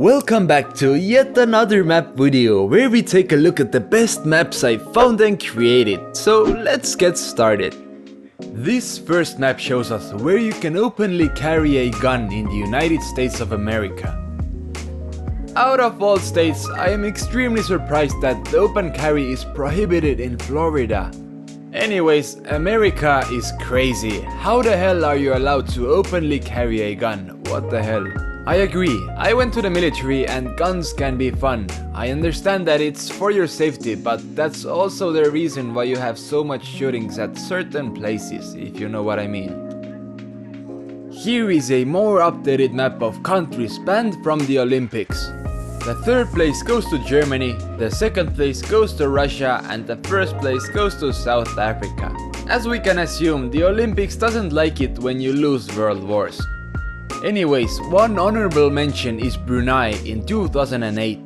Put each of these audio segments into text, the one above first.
Welcome back to yet another map video where we take a look at the best maps I found and created, so let's get started. This first map shows us where you can openly carry a gun in the United States of America. Out of all states, I am extremely surprised that the open carry is prohibited in Florida. Anyways, America is crazy. How the hell are you allowed to openly carry a gun? What the hell? I agree, I went to the military and guns can be fun. I understand that it's for your safety, but that's also the reason why you have so much shootings at certain places, if you know what I mean. Here is a more updated map of countries banned from the Olympics. The third place goes to Germany, the second place goes to Russia, and the first place goes to South Africa. As we can assume, the Olympics doesn't like it when you lose world wars. Anyways, one honorable mention is Brunei in 2008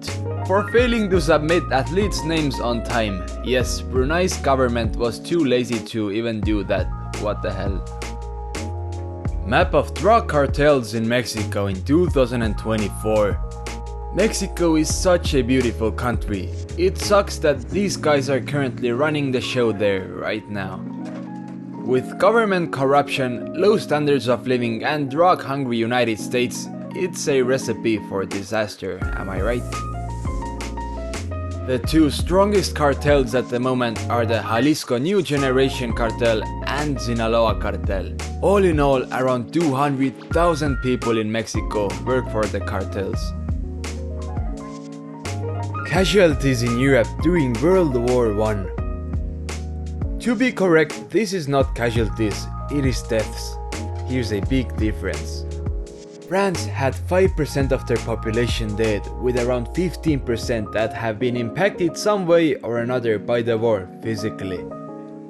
for failing to submit athletes' names on time. Yes, Brunei's government was too lazy to even do that. What the hell? Map of drug cartels in Mexico in 2024. Mexico is such a beautiful country. It sucks that these guys are currently running the show there right now. With government corruption, low standards of living and drug-hungry United States, it's a recipe for disaster, am I right? The two strongest cartels at the moment are the Jalisco New Generation Cartel and Sinaloa Cartel. All in all, around 200,000 people in Mexico work for the cartels. Casualties in Europe during World War I. To be correct, this is not casualties, it is deaths. Here's a big difference. France had 5% of their population dead, with around 15% that have been impacted some way or another by the war physically.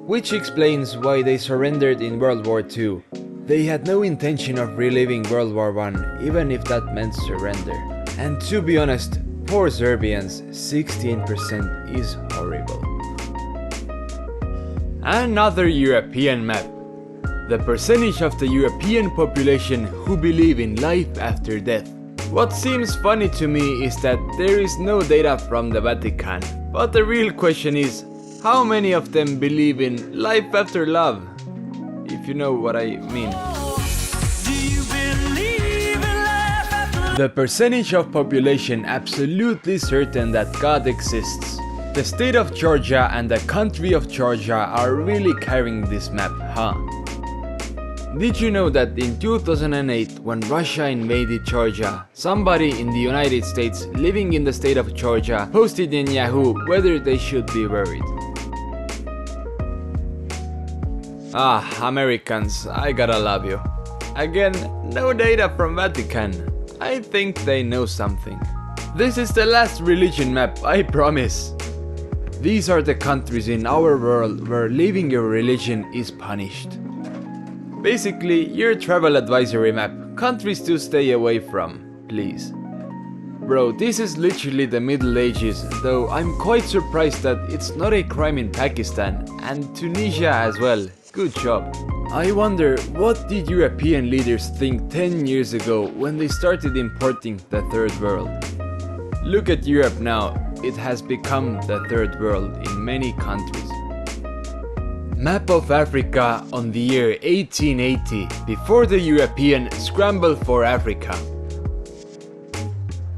Which explains why they surrendered in World War II. They had no intention of reliving World War I, even if that meant surrender. And to be honest, poor Serbians, 16% is horrible. Another European map. The percentage of the European population who believe in life after death. What seems funny to me is that there is no data from the Vatican, but the real question is, how many of them believe in life after love? If you know what I mean. The percentage of population absolutely certain that God exists. The state of Georgia and the country of Georgia are really carrying this map, huh? Did you know that in 2008, when Russia invaded Georgia, somebody in the United States living in the state of Georgia posted in Yahoo whether they should be worried? Ah, Americans, I gotta love you. Again, no data from Vatican. I think they know something. This is the last religion map, I promise. These are the countries in our world where leaving your religion is punished. Basically, your travel advisory map, countries to stay away from, please. Bro, this is literally the Middle Ages, though I'm quite surprised that it's not a crime in Pakistan, and Tunisia as well, good job. I wonder, what did European leaders think 10 years ago when they started importing the third world? Look at Europe now. It has become the third world in many countries. Map of Africa on the year 1880, before the European scramble for Africa.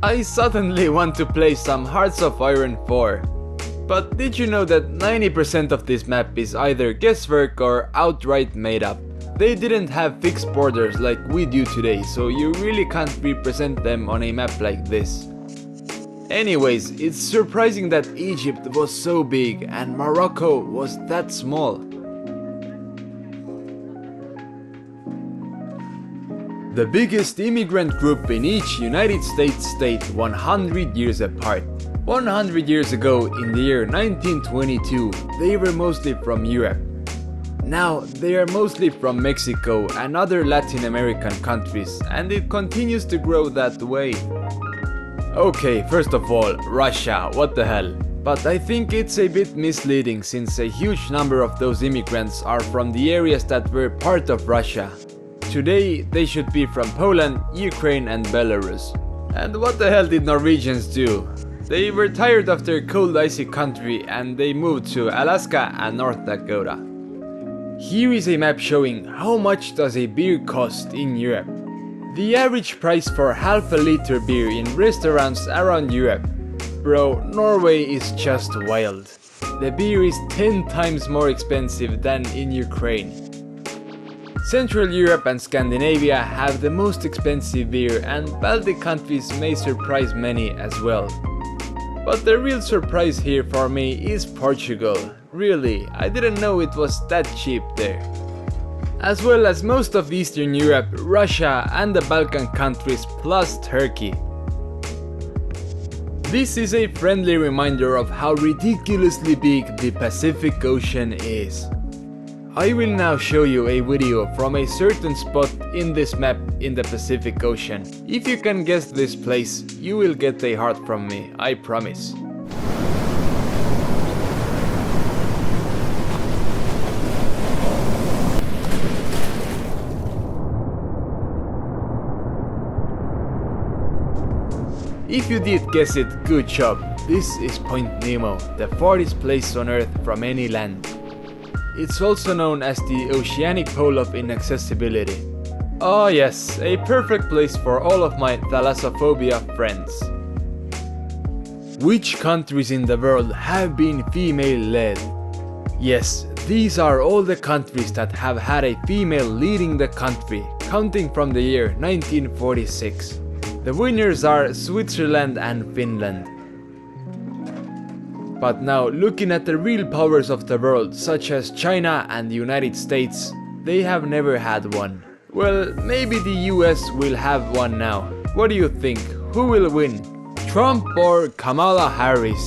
I suddenly want to play some Hearts of Iron 4. But did you know that 90% of this map is either guesswork or outright made up? They didn't have fixed borders like we do today, so you really can't represent them on a map like this. Anyways, it's surprising that Egypt was so big and Morocco was that small. The biggest immigrant group in each United States state 100 years apart. 100 years ago, in the year 1922, they were mostly from Europe. Now, they are mostly from Mexico and other Latin American countries, and it continues to grow that way. Okay, first of all, Russia, what the hell? But I think it's a bit misleading since a huge number of those immigrants are from the areas that were part of Russia. Today, they should be from Poland, Ukraine and Belarus. And what the hell did Norwegians do? They were tired of their cold icy country and they moved to Alaska and North Dakota. Here is a map showing how much does a beer cost in Europe. The average price for half a liter beer in restaurants around Europe. Bro, Norway is just wild. The beer is 10 times more expensive than in Ukraine. Central Europe and Scandinavia have the most expensive beer, and Baltic countries may surprise many as well. But the real surprise here for me is Portugal. Really, I didn't know it was that cheap there. As well as most of Eastern Europe, Russia and the Balkan countries plus Turkey. This is a friendly reminder of how ridiculously big the Pacific Ocean is. I will now show you a video from a certain spot in this map in the Pacific Ocean. If you can guess this place, you will get a heart from me, I promise. If you did guess it, good job. This is Point Nemo, the farthest place on Earth from any land. It's also known as the oceanic pole of inaccessibility. Oh yes, a perfect place for all of my thalassophobia friends. Which countries in the world have been female-led? Yes, these are all the countries that have had a female leading the country, counting from the year 1946. The winners are Switzerland and Finland. But now, looking at the real powers of the world, such as China and the United States, they have never had one. Well, maybe the US will have one now. What do you think? Who will win? Trump or Kamala Harris?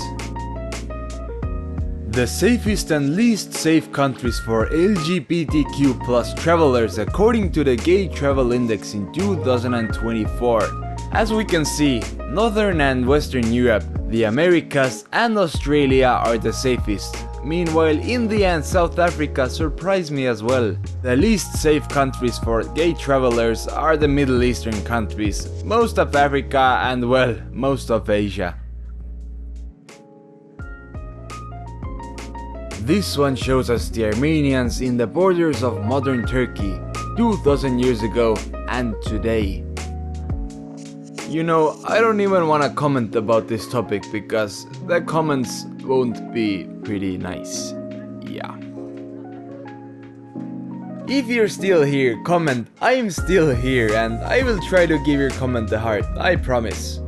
The safest and least safe countries for LGBTQ+ travelers according to the Gay Travel Index in 2024. As we can see, Northern and Western Europe, the Americas and Australia are the safest. Meanwhile, India and South Africa surprise me as well. The least safe countries for gay travelers are the Middle Eastern countries, most of Africa and well, most of Asia. This one shows us the Armenians in the borders of modern Turkey, 2000 years ago and today. You know, I don't even want to comment about this topic because the comments won't be pretty nice. Yeah. If you're still here, comment I'm still here and I will try to give your comment a heart, I promise.